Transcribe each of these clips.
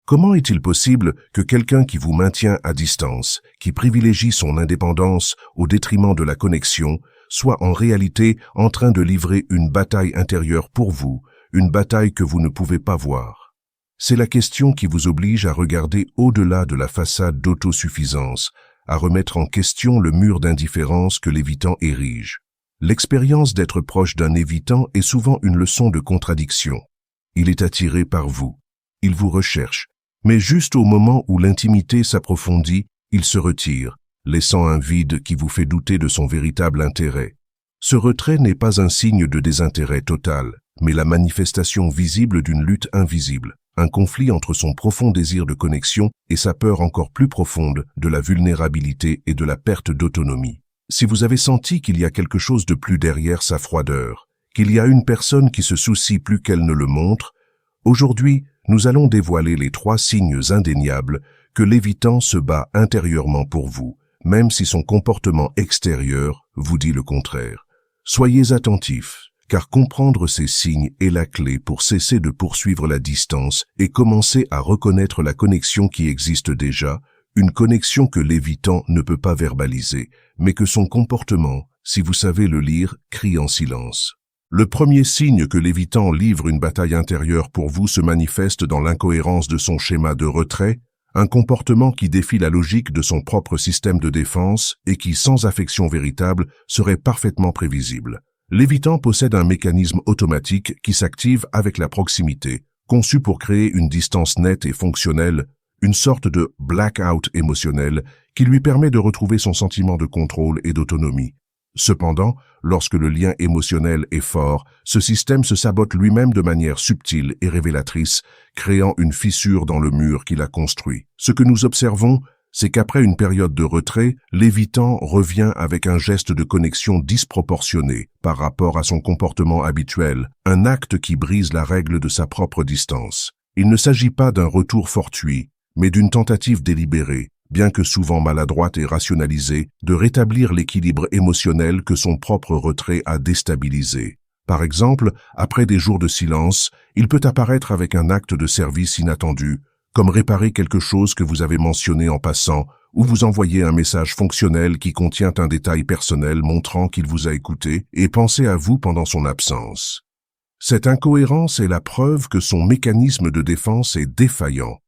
Comment est-il possible que quelqu'un qui vous maintient à distance, qui privilégie son indépendance au détriment de la connexion, soit en réalité en train de livrer une bataille intérieure pour vous, une bataille que vous ne pouvez pas voir? C'est la question qui vous oblige à regarder au-delà de la façade d'autosuffisance, à remettre en question le mur d'indifférence que l'évitant érige. L'expérience d'être proche d'un évitant est souvent une leçon de contradiction. Il est attiré par vous. Il vous recherche. Mais juste au moment où l'intimité s'approfondit, il se retire, laissant un vide qui vous fait douter de son véritable intérêt. Ce retrait n'est pas un signe de désintérêt total, mais la manifestation visible d'une lutte invisible, un conflit entre son profond désir de connexion et sa peur encore plus profonde de la vulnérabilité et de la perte d'autonomie. Si vous avez senti qu'il y a quelque chose de plus derrière sa froideur, qu'il y a une personne qui se soucie plus qu'elle ne le montre, aujourd'hui, nous allons dévoiler les 3 signes indéniables que l'évitant se bat intérieurement pour vous, même si son comportement extérieur vous dit le contraire. Soyez attentifs, car comprendre ces signes est la clé pour cesser de poursuivre la distance et commencer à reconnaître la connexion qui existe déjà, une connexion que l'évitant ne peut pas verbaliser, mais que son comportement, si vous savez le lire, crie en silence. Le premier signe que l'évitant livre une bataille intérieure pour vous se manifeste dans l'incohérence de son schéma de retrait, un comportement qui défie la logique de son propre système de défense et qui, sans affection véritable, serait parfaitement prévisible. L'évitant possède un mécanisme automatique qui s'active avec la proximité, conçu pour créer une distance nette et fonctionnelle, une sorte de blackout émotionnel qui lui permet de retrouver son sentiment de contrôle et d'autonomie. Cependant, lorsque le lien émotionnel est fort, ce système se sabote lui-même de manière subtile et révélatrice, créant une fissure dans le mur qu'il a construit. Ce que nous observons, c'est qu'après une période de retrait, l'évitant revient avec un geste de connexion disproportionné par rapport à son comportement habituel, un acte qui brise la règle de sa propre distance. Il ne s'agit pas d'un retour fortuit, mais d'une tentative délibérée, bien que souvent maladroite et rationalisée, de rétablir l'équilibre émotionnel que son propre retrait a déstabilisé. Par exemple, après des jours de silence, il peut apparaître avec un acte de service inattendu, comme réparer quelque chose que vous avez mentionné en passant, ou vous envoyer un message fonctionnel qui contient un détail personnel montrant qu'il vous a écouté et pensé à vous pendant son absence. Cette incohérence est la preuve que son mécanisme de défense est défaillant,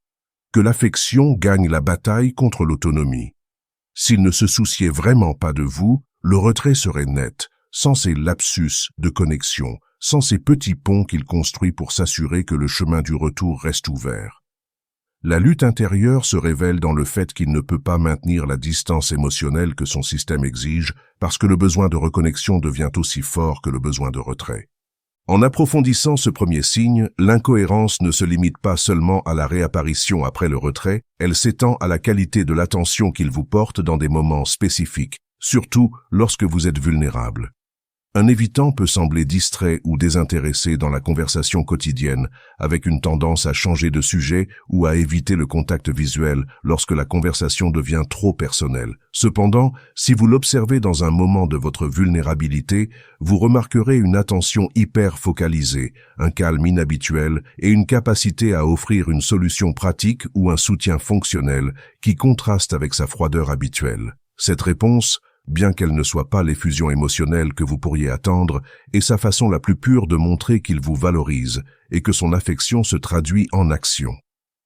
que l'affection gagne la bataille contre l'autonomie. S'il ne se souciait vraiment pas de vous, le retrait serait net, sans ces lapsus de connexion, sans ces petits ponts qu'il construit pour s'assurer que le chemin du retour reste ouvert. La lutte intérieure se révèle dans le fait qu'il ne peut pas maintenir la distance émotionnelle que son système exige, parce que le besoin de reconnexion devient aussi fort que le besoin de retrait. En approfondissant ce premier signe, l'incohérence ne se limite pas seulement à la réapparition après le retrait, elle s'étend à la qualité de l'attention qu'il vous porte dans des moments spécifiques, surtout lorsque vous êtes vulnérable. Un évitant peut sembler distrait ou désintéressé dans la conversation quotidienne, avec une tendance à changer de sujet ou à éviter le contact visuel lorsque la conversation devient trop personnelle. Cependant, si vous l'observez dans un moment de votre vulnérabilité, vous remarquerez une attention hyper focalisée, un calme inhabituel et une capacité à offrir une solution pratique ou un soutien fonctionnel qui contraste avec sa froideur habituelle. Cette réponse, bien qu'elle ne soit pas l'effusion émotionnelle que vous pourriez attendre, est sa façon la plus pure de montrer qu'il vous valorise et que son affection se traduit en action.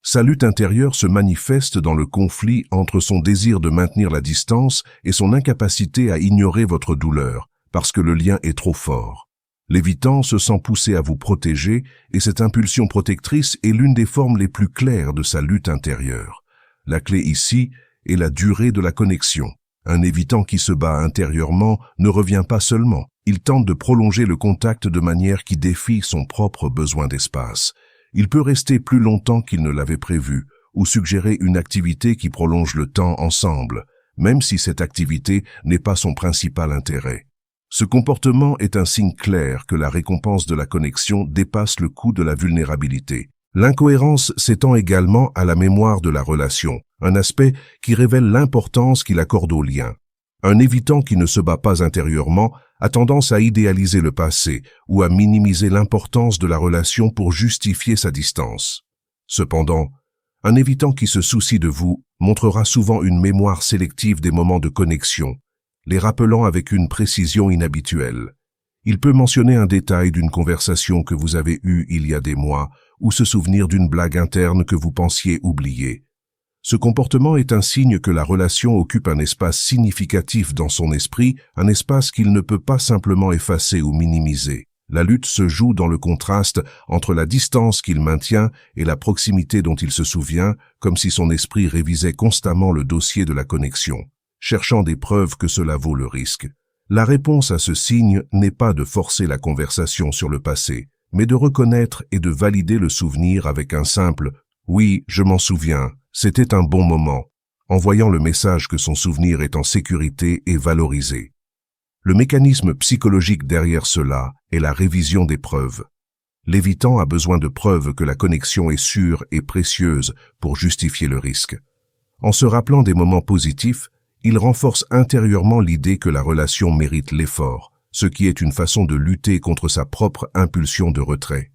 Sa lutte intérieure se manifeste dans le conflit entre son désir de maintenir la distance et son incapacité à ignorer votre douleur, parce que le lien est trop fort. L'évitant se sent poussé à vous protéger et cette impulsion protectrice est l'une des formes les plus claires de sa lutte intérieure. La clé ici est la durée de la connexion. Un évitant qui se bat intérieurement ne revient pas seulement, il tente de prolonger le contact de manière qui défie son propre besoin d'espace. Il peut rester plus longtemps qu'il ne l'avait prévu, ou suggérer une activité qui prolonge le temps ensemble, même si cette activité n'est pas son principal intérêt. Ce comportement est un signe clair que la récompense de la connexion dépasse le coût de la vulnérabilité. L'incohérence s'étend également à la mémoire de la relation, un aspect qui révèle l'importance qu'il accorde au lien. Un évitant qui ne se bat pas intérieurement a tendance à idéaliser le passé ou à minimiser l'importance de la relation pour justifier sa distance. Cependant, Un évitant qui se soucie de vous montrera souvent une mémoire sélective des moments de connexion, les rappelant avec une précision inhabituelle. Il peut mentionner un détail d'une conversation que vous avez eue il y a des mois ou se souvenir d'une blague interne que vous pensiez oublier. Ce comportement est un signe que la relation occupe un espace significatif dans son esprit, un espace qu'il ne peut pas simplement effacer ou minimiser. La lutte se joue dans le contraste entre la distance qu'il maintient et la proximité dont il se souvient, comme si son esprit révisait constamment le dossier de la connexion, cherchant des preuves que cela vaut le risque. La réponse à ce signe n'est pas de forcer la conversation sur le passé, mais de reconnaître et de valider le souvenir avec un simple « oui, je m'en souviens ». C'était un bon moment, envoyant le message que son souvenir est en sécurité et valorisé. Le mécanisme psychologique derrière cela est la révision des preuves. L'évitant a besoin de preuves que la connexion est sûre et précieuse pour justifier le risque. En se rappelant des moments positifs, il renforce intérieurement l'idée que la relation mérite l'effort, ce qui est une façon de lutter contre sa propre impulsion de retrait.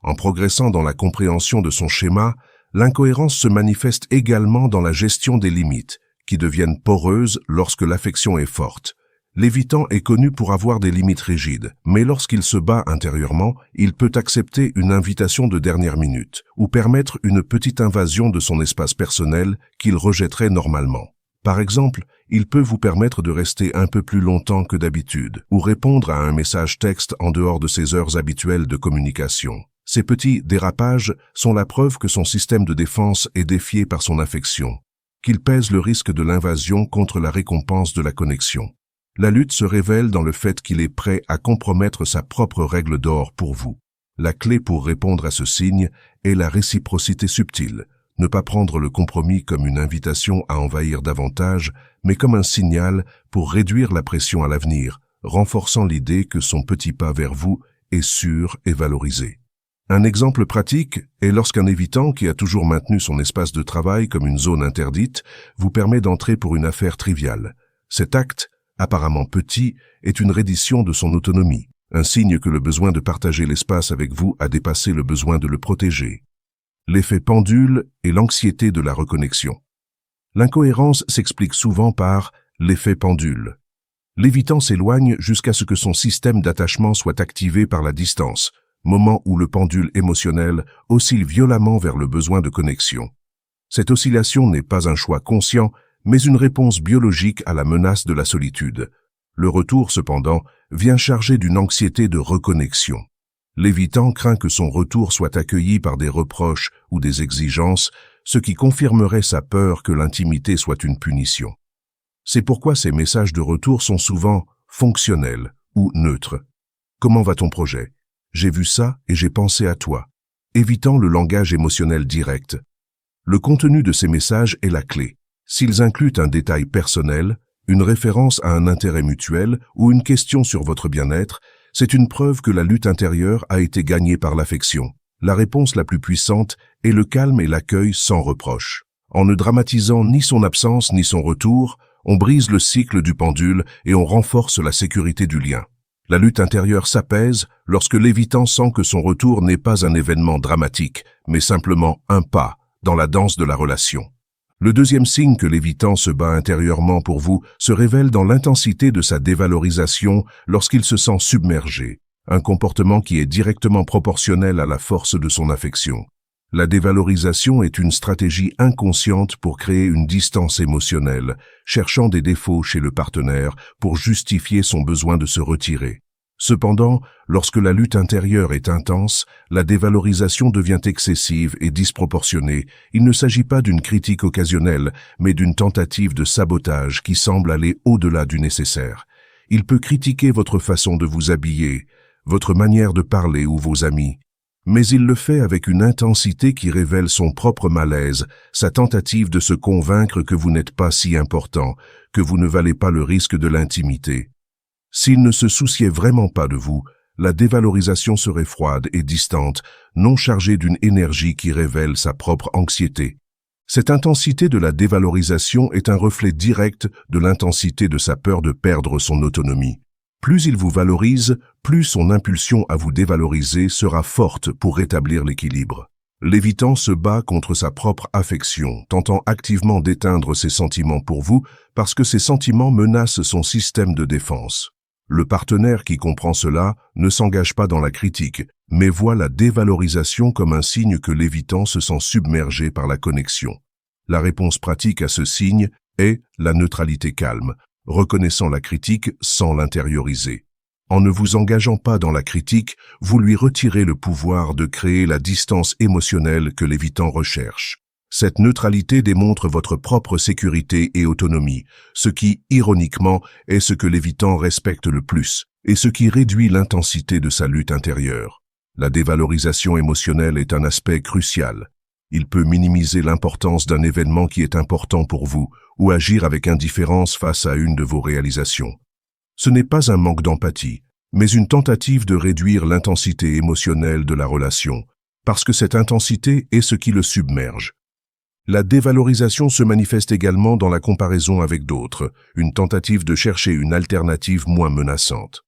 En progressant dans la compréhension de son schéma, l'incohérence se manifeste également dans la gestion des limites, qui deviennent poreuses lorsque l'affection est forte. L'évitant est connu pour avoir des limites rigides, mais lorsqu'il se bat intérieurement, il peut accepter une invitation de dernière minute, ou permettre une petite invasion de son espace personnel qu'il rejetterait normalement. Par exemple, il peut vous permettre de rester un peu plus longtemps que d'habitude, ou répondre à un message texte en dehors de ses heures habituelles de communication. Ces petits dérapages sont la preuve que son système de défense est défié par son affection, qu'il pèse le risque de l'invasion contre la récompense de la connexion. La lutte se révèle dans le fait qu'il est prêt à compromettre sa propre règle d'or pour vous. La clé pour répondre à ce signe est la réciprocité subtile. Ne pas prendre le compromis comme une invitation à envahir davantage, mais comme un signal pour réduire la pression à l'avenir, renforçant l'idée que son petit pas vers vous est sûr et valorisé. Un exemple pratique est lorsqu'un évitant qui a toujours maintenu son espace de travail comme une zone interdite vous permet d'entrer pour une affaire triviale. Cet acte, apparemment petit, est une reddition de son autonomie, un signe que le besoin de partager l'espace avec vous a dépassé le besoin de le protéger. L'effet pendule et l'anxiété de la reconnexion. L'incohérence s'explique souvent par l'effet pendule. L'évitant s'éloigne jusqu'à ce que son système d'attachement soit activé par la distance, moment où le pendule émotionnel oscille violemment vers le besoin de connexion. Cette oscillation n'est pas un choix conscient, mais une réponse biologique à la menace de la solitude. Le retour, cependant, vient chargé d'une anxiété de reconnexion. L'évitant craint que son retour soit accueilli par des reproches ou des exigences, ce qui confirmerait sa peur que l'intimité soit une punition. C'est pourquoi ces messages de retour sont souvent fonctionnels ou neutres. Comment va ton projet ? J'ai vu ça et j'ai pensé à toi, évitant le langage émotionnel direct. Le contenu de ces messages est la clé. S'ils incluent un détail personnel, une référence à un intérêt mutuel ou une question sur votre bien-être, c'est une preuve que la lutte intérieure a été gagnée par l'affection. La réponse la plus puissante est le calme et l'accueil sans reproche. En ne dramatisant ni son absence ni son retour, on brise le cycle du pendule et on renforce la sécurité du lien. La lutte intérieure s'apaise lorsque l'évitant sent que son retour n'est pas un événement dramatique, mais simplement un pas dans la danse de la relation. Le deuxième signe que l'évitant se bat intérieurement pour vous se révèle dans l'intensité de sa dévalorisation lorsqu'il se sent submergé, un comportement qui est directement proportionnel à la force de son affection. La dévalorisation est une stratégie inconsciente pour créer une distance émotionnelle, cherchant des défauts chez le partenaire pour justifier son besoin de se retirer. Cependant, lorsque la lutte intérieure est intense, la dévalorisation devient excessive et disproportionnée. Il ne s'agit pas d'une critique occasionnelle, mais d'une tentative de sabotage qui semble aller au-delà du nécessaire. Il peut critiquer votre façon de vous habiller, votre manière de parler ou vos amis. Mais il le fait avec une intensité qui révèle son propre malaise, sa tentative de se convaincre que vous n'êtes pas si important, que vous ne valez pas le risque de l'intimité. S'il ne se souciait vraiment pas de vous, la dévalorisation serait froide et distante, non chargée d'une énergie qui révèle sa propre anxiété. Cette intensité de la dévalorisation est un reflet direct de l'intensité de sa peur de perdre son autonomie. Plus il vous valorise, plus son impulsion à vous dévaloriser sera forte pour rétablir l'équilibre. L'évitant se bat contre sa propre affection, tentant activement d'éteindre ses sentiments pour vous parce que ces sentiments menacent son système de défense. Le partenaire qui comprend cela ne s'engage pas dans la critique, mais voit la dévalorisation comme un signe que l'évitant se sent submergé par la connexion. La réponse pratique à ce signe est la neutralité calme, reconnaissant la critique sans l'intérioriser. En ne vous engageant pas dans la critique, vous lui retirez le pouvoir de créer la distance émotionnelle que l'évitant recherche. Cette neutralité démontre votre propre sécurité et autonomie, ce qui, ironiquement, est ce que l'évitant respecte le plus, et ce qui réduit l'intensité de sa lutte intérieure. La dévalorisation émotionnelle est un aspect crucial. Il peut minimiser l'importance d'un événement qui est important pour vous, ou agir avec indifférence face à une de vos réalisations. Ce n'est pas un manque d'empathie, mais une tentative de réduire l'intensité émotionnelle de la relation, parce que cette intensité est ce qui le submerge. La dévalorisation se manifeste également dans la comparaison avec d'autres, une tentative de chercher une alternative moins menaçante.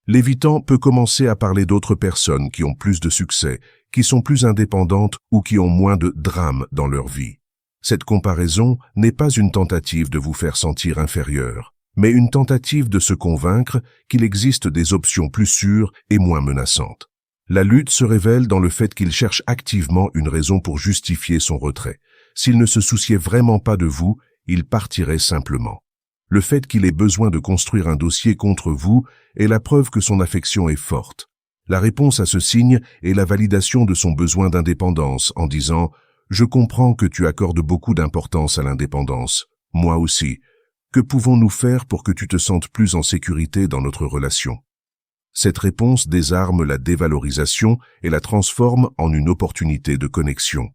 L'évitant peut commencer à parler d'autres personnes qui ont plus de succès, qui sont plus indépendantes ou qui ont moins de drames dans leur vie. Cette comparaison n'est pas une tentative de vous faire sentir inférieur, mais une tentative de se convaincre qu'il existe des options plus sûres et moins menaçantes. La lutte se révèle dans le fait qu'il cherche activement une raison pour justifier son retrait. S'il ne se souciait vraiment pas de vous, il partirait simplement. Le fait qu'il ait besoin de construire un dossier contre vous est la preuve que son affection est forte. La réponse à ce signe est la validation de son besoin d'indépendance en disant « Je comprends que tu accordes beaucoup d'importance à l'indépendance. Moi aussi. Que pouvons-nous faire pour que tu te sentes plus en sécurité dans notre relation ?» Cette réponse désarme la dévalorisation et la transforme en une opportunité de connexion.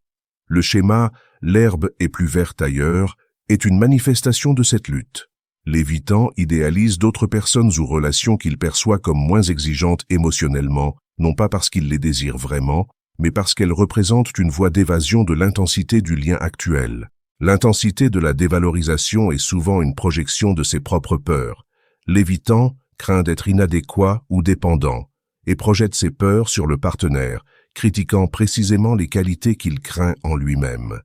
Le schéma « l'herbe est plus verte ailleurs » est une manifestation de cette lutte. L'évitant idéalise d'autres personnes ou relations qu'il perçoit comme moins exigeantes émotionnellement, non pas parce qu'il les désire vraiment, mais parce qu'elles représentent une voie d'évasion de l'intensité du lien actuel. L'intensité de la dévalorisation est souvent une projection de ses propres peurs. L'évitant craint d'être inadéquat ou dépendant et projette ses peurs sur le partenaire, critiquant précisément les qualités qu'il craint en lui-même.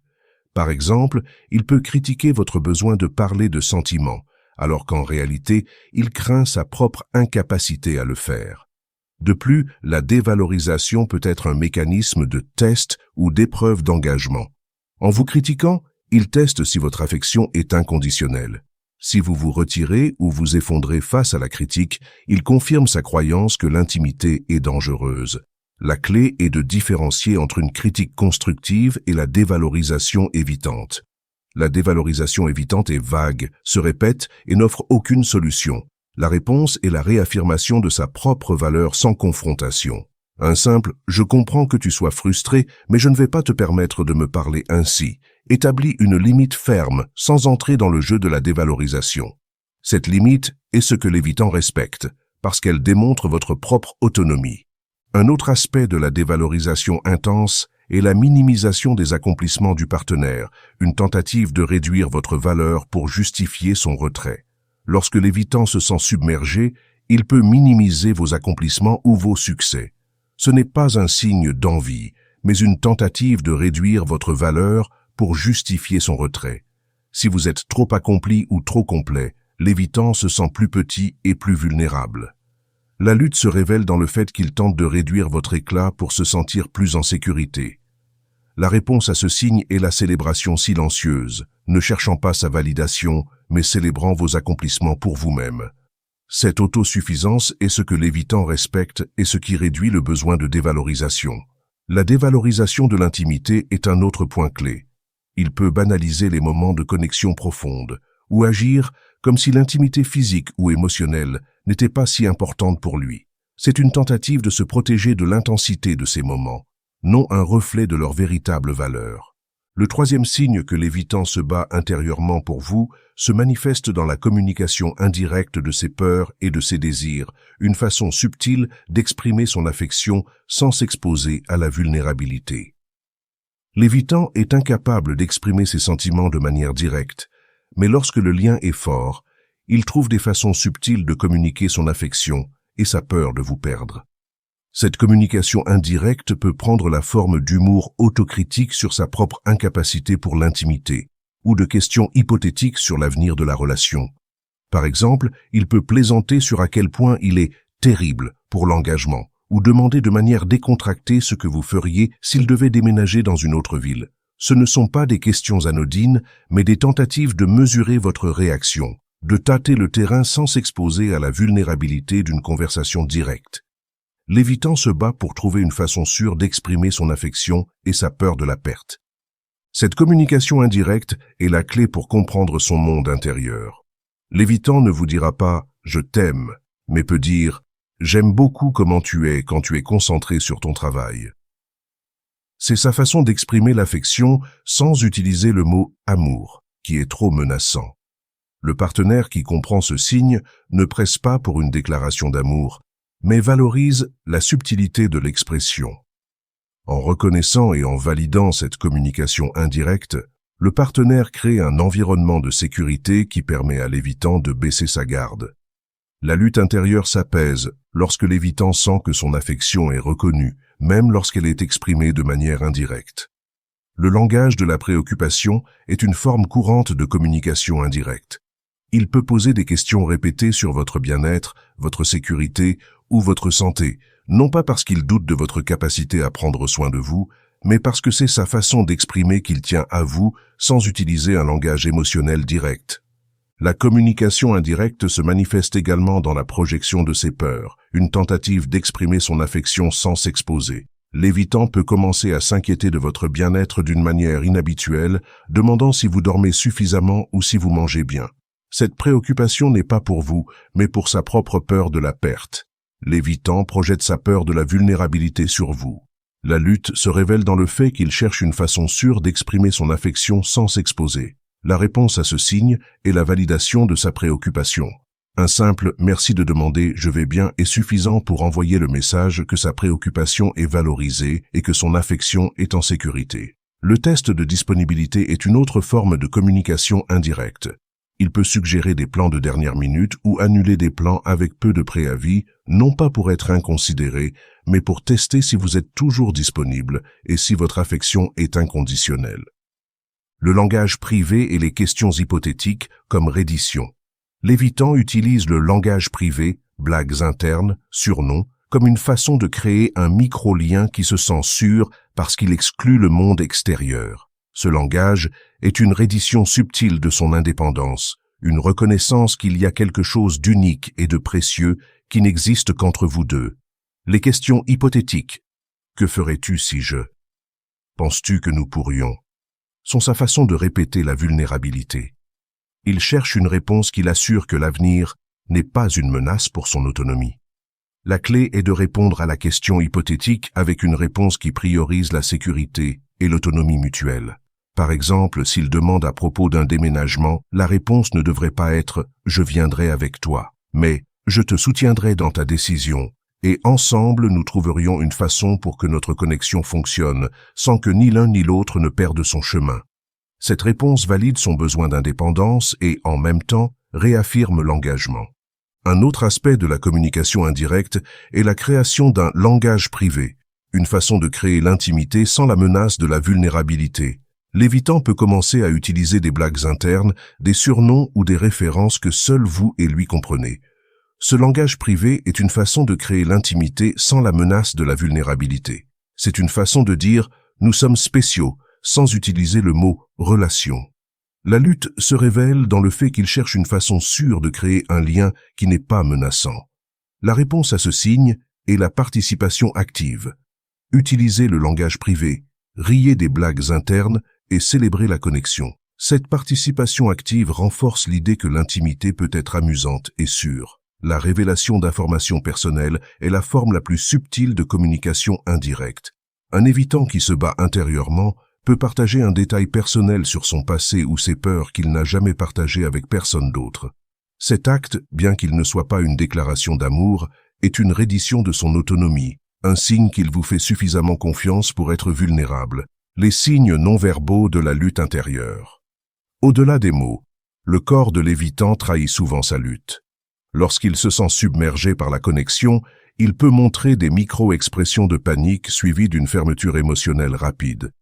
Par exemple, il peut critiquer votre besoin de parler de sentiments, alors qu'en réalité, il craint sa propre incapacité à le faire. De plus, la dévalorisation peut être un mécanisme de test ou d'épreuve d'engagement. En vous critiquant, il teste si votre affection est inconditionnelle. Si vous vous retirez ou vous effondrez face à la critique, il confirme sa croyance que l'intimité est dangereuse. La clé est de différencier entre une critique constructive et la dévalorisation évitante. La dévalorisation évitante est vague, se répète et n'offre aucune solution. La réponse est la réaffirmation de sa propre valeur sans confrontation. Un simple « je comprends que tu sois frustré, mais je ne vais pas te permettre de me parler ainsi » établit une limite ferme sans entrer dans le jeu de la dévalorisation. Cette limite est ce que l'évitant respecte, parce qu'elle démontre votre propre autonomie. Un autre aspect de la dévalorisation intense est la minimisation des accomplissements du partenaire, une tentative de réduire votre valeur pour justifier son retrait. Lorsque l'évitant se sent submergé, il peut minimiser vos accomplissements ou vos succès. Ce n'est pas un signe d'envie, mais une tentative de réduire votre valeur pour justifier son retrait. Si vous êtes trop accompli ou trop complet, l'évitant se sent plus petit et plus vulnérable. La lutte se révèle dans le fait qu'il tente de réduire votre éclat pour se sentir plus en sécurité. La réponse à ce signe est la célébration silencieuse, ne cherchant pas sa validation, mais célébrant vos accomplissements pour vous-même. Cette autosuffisance est ce que l'évitant respecte et ce qui réduit le besoin de dévalorisation. La dévalorisation de l'intimité est un autre point clé. Il peut banaliser les moments de connexion profonde, ou agir comme si l'intimité physique ou émotionnelle n'était pas si importante pour lui. C'est une tentative de se protéger de l'intensité de ces moments, non un reflet de leur véritable valeur. Le troisième signe que l'évitant se bat intérieurement pour vous se manifeste dans la communication indirecte de ses peurs et de ses désirs, une façon subtile d'exprimer son affection sans s'exposer à la vulnérabilité. L'évitant est incapable d'exprimer ses sentiments de manière directe, mais lorsque le lien est fort, il trouve des façons subtiles de communiquer son affection et sa peur de vous perdre. Cette communication indirecte peut prendre la forme d'humour autocritique sur sa propre incapacité pour l'intimité, ou de questions hypothétiques sur l'avenir de la relation. Par exemple, il peut plaisanter sur à quel point il est terrible pour l'engagement, ou demander de manière décontractée ce que vous feriez s'il devait déménager dans une autre ville. Ce ne sont pas des questions anodines, mais des tentatives de mesurer votre réaction, de tâter le terrain sans s'exposer à la vulnérabilité d'une conversation directe. L'évitant se bat pour trouver une façon sûre d'exprimer son affection et sa peur de la perte. Cette communication indirecte est la clé pour comprendre son monde intérieur. L'évitant ne vous dira pas « je t'aime », mais peut dire « j'aime beaucoup comment tu es quand tu es concentré sur ton travail ». C'est sa façon d'exprimer l'affection sans utiliser le mot « amour », qui est trop menaçant. Le partenaire qui comprend ce signe ne presse pas pour une déclaration d'amour, mais valorise la subtilité de l'expression. En reconnaissant et en validant cette communication indirecte, le partenaire crée un environnement de sécurité qui permet à l'évitant de baisser sa garde. La lutte intérieure s'apaise lorsque l'évitant sent que son affection est reconnue, même lorsqu'elle est exprimée de manière indirecte. Le langage de la préoccupation est une forme courante de communication indirecte. Il peut poser des questions répétées sur votre bien-être, votre sécurité ou votre santé, non pas parce qu'il doute de votre capacité à prendre soin de vous, mais parce que c'est sa façon d'exprimer qu'il tient à vous sans utiliser un langage émotionnel direct. La communication indirecte se manifeste également dans la projection de ses peurs, une tentative d'exprimer son affection sans s'exposer. L'évitant peut commencer à s'inquiéter de votre bien-être d'une manière inhabituelle, demandant si vous dormez suffisamment ou si vous mangez bien. Cette préoccupation n'est pas pour vous, mais pour sa propre peur de la perte. L'évitant projette sa peur de la vulnérabilité sur vous. La lutte se révèle dans le fait qu'il cherche une façon sûre d'exprimer son affection sans s'exposer. La réponse à ce signe est la validation de sa préoccupation. Un simple « merci de demander, je vais bien » est suffisant pour envoyer le message que sa préoccupation est valorisée et que son affection est en sécurité. Le test de disponibilité est une autre forme de communication indirecte. Il peut suggérer des plans de dernière minute ou annuler des plans avec peu de préavis, non pas pour être inconsidéré, mais pour tester si vous êtes toujours disponible et si votre affection est inconditionnelle. Le langage privé et les questions hypothétiques comme reddition. L'évitant utilise le langage privé, blagues internes, surnoms, comme une façon de créer un micro-lien qui se sent sûr parce qu'il exclut le monde extérieur. Ce langage est une reddition subtile de son indépendance, une reconnaissance qu'il y a quelque chose d'unique et de précieux qui n'existe qu'entre vous deux. Les questions hypothétiques « Que ferais-tu si je » ? « Penses-tu que nous pourrions » sont sa façon de répéter la vulnérabilité. Il cherche une réponse qui l'assure que l'avenir n'est pas une menace pour son autonomie. La clé est de répondre à la question hypothétique avec une réponse qui priorise la sécurité et l'autonomie mutuelle. Par exemple, s'il demande à propos d'un déménagement, la réponse ne devrait pas être « je viendrai avec toi », mais « je te soutiendrai dans ta décision » et ensemble nous trouverions une façon pour que notre connexion fonctionne sans que ni l'un ni l'autre ne perde son chemin. Cette réponse valide son besoin d'indépendance et, en même temps, réaffirme l'engagement. Un autre aspect de la communication indirecte est la création d'un langage privé, une façon de créer l'intimité sans la menace de la vulnérabilité. L'évitant peut commencer à utiliser des blagues internes, des surnoms ou des références que seuls vous et lui comprenez. Ce langage privé est une façon de créer l'intimité sans la menace de la vulnérabilité. C'est une façon de dire « nous sommes spéciaux » sans utiliser le mot « relation ». La lutte se révèle dans le fait qu'il cherche une façon sûre de créer un lien qui n'est pas menaçant. La réponse à ce signe est la participation active. Utilisez le langage privé, riez des blagues internes et célébrez la connexion. Cette participation active renforce l'idée que l'intimité peut être amusante et sûre. La révélation d'informations personnelles est la forme la plus subtile de communication indirecte. Un évitant qui se bat intérieurement peut partager un détail personnel sur son passé ou ses peurs qu'il n'a jamais partagé avec personne d'autre. Cet acte, bien qu'il ne soit pas une déclaration d'amour, est une reddition de son autonomie, un signe qu'il vous fait suffisamment confiance pour être vulnérable. Les signes non-verbaux de la lutte intérieure. Au-delà des mots, le corps de l'évitant trahit souvent sa lutte. Lorsqu'il se sent submergé par la connexion, il peut montrer des micro-expressions de panique suivies d'une fermeture émotionnelle rapide.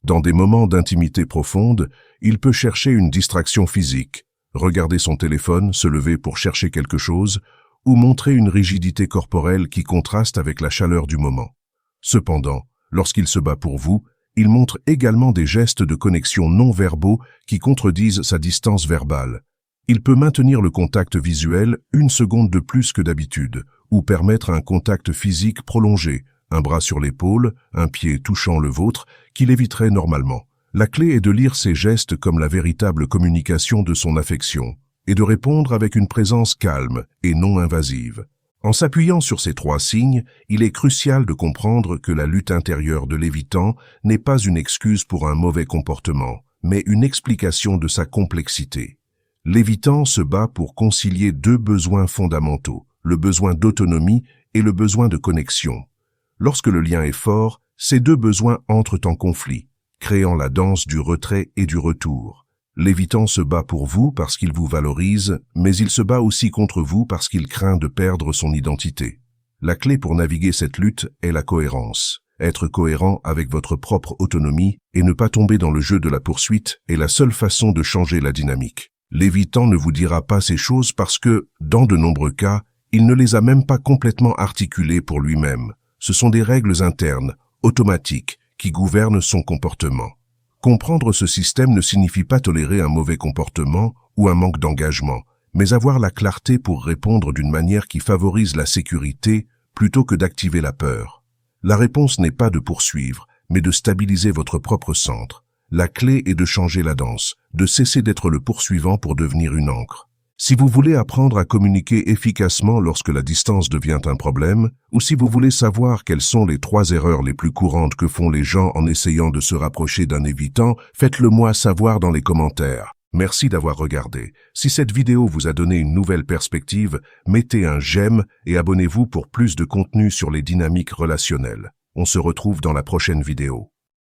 Dans des moments d'intimité profonde, il peut chercher une distraction physique, regarder son téléphone, se lever pour chercher quelque chose, ou montrer une rigidité corporelle qui contraste avec la chaleur du moment. Cependant, lorsqu'il se bat pour vous, il montre également des gestes de connexion non verbaux qui contredisent sa distance verbale. Il peut maintenir le contact visuel 1 seconde de plus que d'habitude, ou permettre un contact physique prolongé, un bras sur l'épaule, un pied touchant le vôtre, qu'il éviterait normalement. La clé est de lire ces gestes comme la véritable communication de son affection, et de répondre avec une présence calme et non invasive. En s'appuyant sur ces 3 signes, il est crucial de comprendre que la lutte intérieure de l'évitant n'est pas une excuse pour un mauvais comportement, mais une explication de sa complexité. L'évitant se bat pour concilier 2 besoins fondamentaux, le besoin d'autonomie et le besoin de connexion. Lorsque le lien est fort, ces 2 besoins entrent en conflit, créant la danse du retrait et du retour. L'évitant se bat pour vous parce qu'il vous valorise, mais il se bat aussi contre vous parce qu'il craint de perdre son identité. La clé pour naviguer cette lutte est la cohérence. Être cohérent avec votre propre autonomie et ne pas tomber dans le jeu de la poursuite est la seule façon de changer la dynamique. L'évitant ne vous dira pas ces choses parce que, dans de nombreux cas, il ne les a même pas complètement articulées pour lui-même. Ce sont des règles internes, automatiques, qui gouvernent son comportement. Comprendre ce système ne signifie pas tolérer un mauvais comportement ou un manque d'engagement, mais avoir la clarté pour répondre d'une manière qui favorise la sécurité plutôt que d'activer la peur. La réponse n'est pas de poursuivre, mais de stabiliser votre propre centre. La clé est de changer la danse, de cesser d'être le poursuivant pour devenir une ancre. Si vous voulez apprendre à communiquer efficacement lorsque la distance devient un problème, ou si vous voulez savoir quelles sont les 3 erreurs les plus courantes que font les gens en essayant de se rapprocher d'un évitant, faites-le moi savoir dans les commentaires. Merci d'avoir regardé. Si cette vidéo vous a donné une nouvelle perspective, mettez un j'aime et abonnez-vous pour plus de contenu sur les dynamiques relationnelles. On se retrouve dans la prochaine vidéo.